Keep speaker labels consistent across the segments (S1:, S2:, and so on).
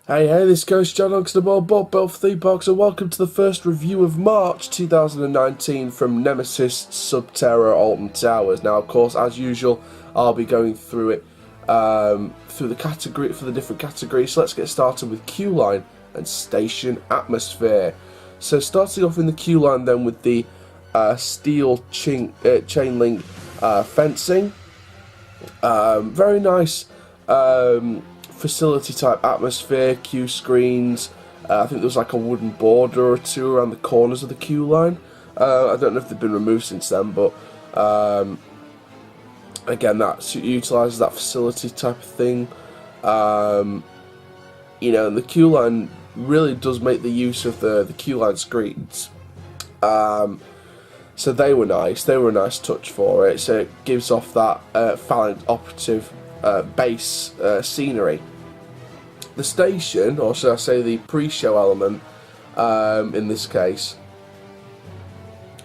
S1: Hey, this is Coaster Chall, the ball, Bob, Bell for the box, and welcome to the first review of March 2019 from Nemesis Sub Terra Alton Towers. Now, of course, as usual, I'll be going through it through the category for the different categories. So let's get started with queue line and station atmosphere. So starting off in the queue line, then with the steel chain link fencing, very nice. Facility type atmosphere, queue screens. I think there was like a wooden border or two around the corners of the queue line. I don't know if they've been removed since then, but again, that utilises that facility type of thing. You know, and the queue line really does make the use of the queue line screens. So they were nice. They were a nice touch for it. So it gives off that phalanx operative base scenery. The station, or should I say the pre-show element, in this case,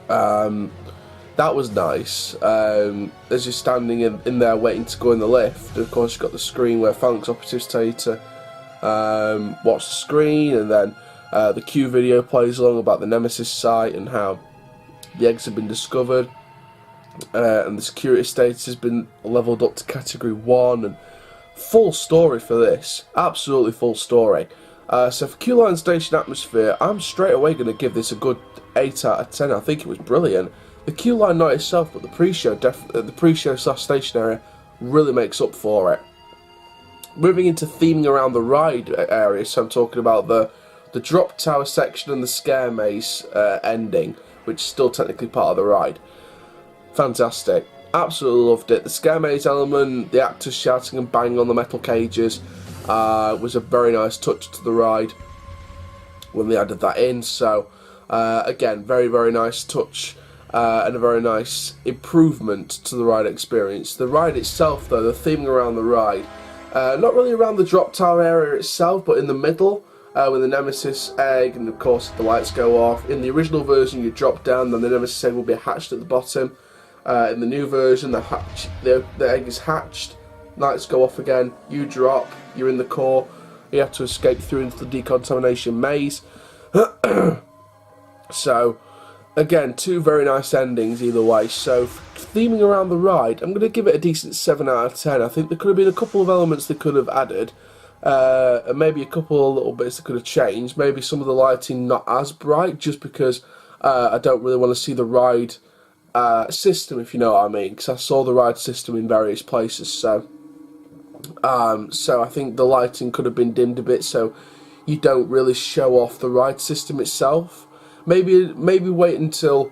S1: that was nice. As you're standing in there waiting to go in the lift, of course you've got the screen where phalanx operatives tell you to watch the screen, and then the queue video plays along about the Nemesis site and how the eggs have been discovered, and the security status has been leveled up to category 1, and full story for this, absolutely full story. So for queue line station atmosphere, I'm straight away going to give this a good 8 out of 10. I think it was brilliant. The queue line not itself, but the pre-show slash station area really makes up for it. Moving into theming around the ride area, so I'm talking about the drop tower section and the scare maze ending, which is still technically part of the ride. Fantastic. Absolutely loved it. The scare maze element, the actors shouting and banging on the metal cages, was a very nice touch to the ride when they added that in. So again, very, very nice touch and a very nice improvement to the ride experience. The ride itself, though, the theming around the ride, not really around the drop tower area itself, but in the middle, with the Nemesis egg, and of course the lights go off. In the original version, you drop down, then the Nemesis egg will be hatched at the bottom. In the new version, the egg is hatched, lights go off again, you drop, you're in the core, you have to escape through into the decontamination maze. So, again, two very nice endings either way. So, theming around the ride, I'm going to give it a decent 7 out of 10. I think there could have been a couple of elements they could have added, and maybe a couple of little bits that could have changed. Maybe some of the lighting not as bright, just because I don't really want to see the ride system, if you know what I mean, because I saw the ride system in various places. So I think the lighting could have been dimmed a bit, so you don't really show off the ride system itself. Maybe wait until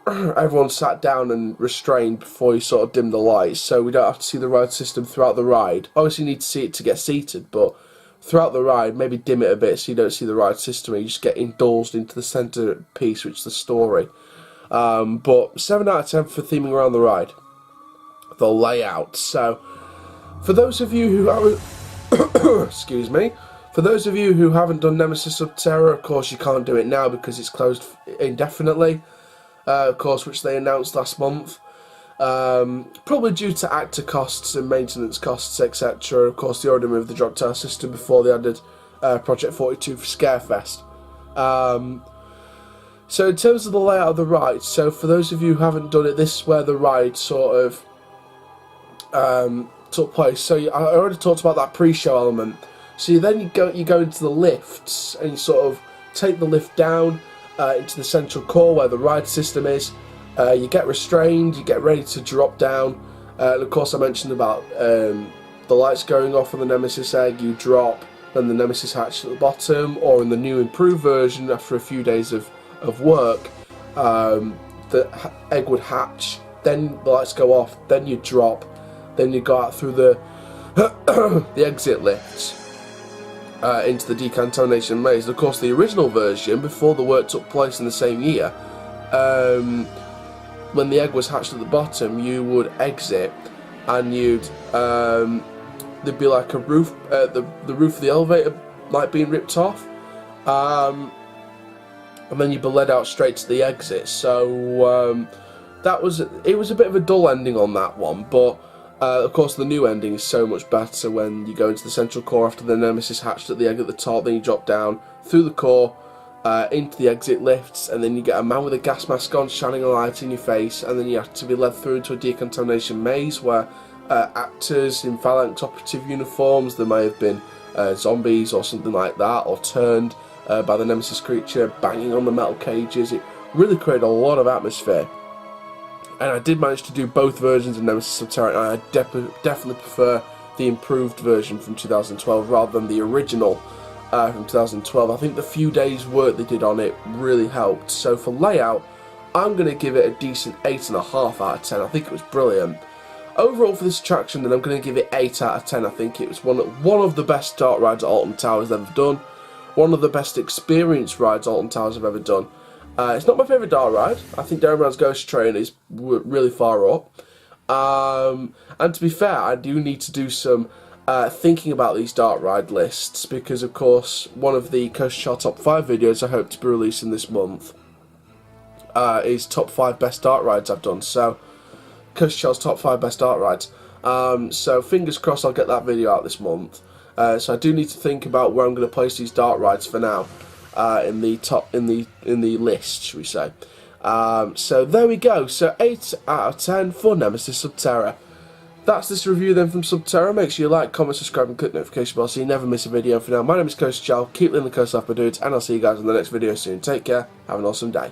S1: everyone sat down and restrained before you sort of dim the lights, so we don't have to see the ride system throughout the ride. Obviously, you need to see it to get seated, but throughout the ride, maybe dim it a bit so you don't see the ride system and you just get indulged into the centre piece, which is the story. But 7 out of 10 for theming around the ride. The layout. So, for those of you who haven't, excuse me, for those of you who haven't done Nemesis Sub Terra, of course you can't do it now because it's closed indefinitely. Of course, which they announced last month. Probably due to actor costs and maintenance costs, etc. Of course, they already removed the drop tower system before they added Project 42 for Scarefest. So in terms of the layout of the ride, so for those of you who haven't done it, this is where the ride sort of took place. So I already talked about that pre-show element. So then you go into the lifts and you sort of take the lift down into the central core where the ride system is. You get restrained, you get ready to drop down, and of course I mentioned about the lights going off on the Nemesis egg. You drop, then the Nemesis hatch at the bottom, or in the new improved version, after a few days of work, the egg would hatch, then the lights go off, then you drop, then you go out through the the exit lifts into the decontamination maze. And of course, the original version, before the work took place in the same year, when the egg was hatched at the bottom, you would exit, and you'd there'd be like a roof, the roof of the elevator like being ripped off. And then you'd be led out straight to the exit. So it was a bit of a dull ending on that one, but Of course, the new ending is so much better when you go into the central core after the Nemesis hatched at the egg at the top, then you drop down through the core, into the exit lifts, and then you get a man with a gas mask on shining a light in your face, and then you have to be led through into a decontamination maze where actors in Phalanx operative uniforms, there may have been zombies or something like that, or turned by the Nemesis creature, banging on the metal cages. It really created a lot of atmosphere. And I did manage to do both versions of Nemesis Sub Terra, and I definitely prefer the improved version from 2012 rather than the original from 2012. I think the few days work they did on it really helped. So for layout, I'm going to give it a decent 8.5 out of 10. I think it was brilliant. Overall for this attraction, then I'm going to give it 8 out of 10. I think it was one of the best start rides Alton Towers ever done. One of the best experience rides Alton Towers have ever done. It's not my favourite dark ride. I think Darren Brown's Ghost Train is really far up. And to be fair, I do need to do some thinking about these dark ride lists, because of course one of the Coaster Chall top 5 videos I hope to be releasing this month is top 5 best dark rides I've done. So Coaster Chall's top 5 best dark rides. So fingers crossed I'll get that video out this month. So I do need to think about where I'm going to place these dark rides for now. In the list, should we say. So there we go. So 8 out of 10 for Nemesis Sub Terra. That's this review then from Sub Terra. Make sure you like, comment, subscribe and click the notification bell so you never miss a video. For now, my name is Coaster Chall. Keep living the coast off my dudes, and I'll see you guys in the next video soon. Take care. Have an awesome day.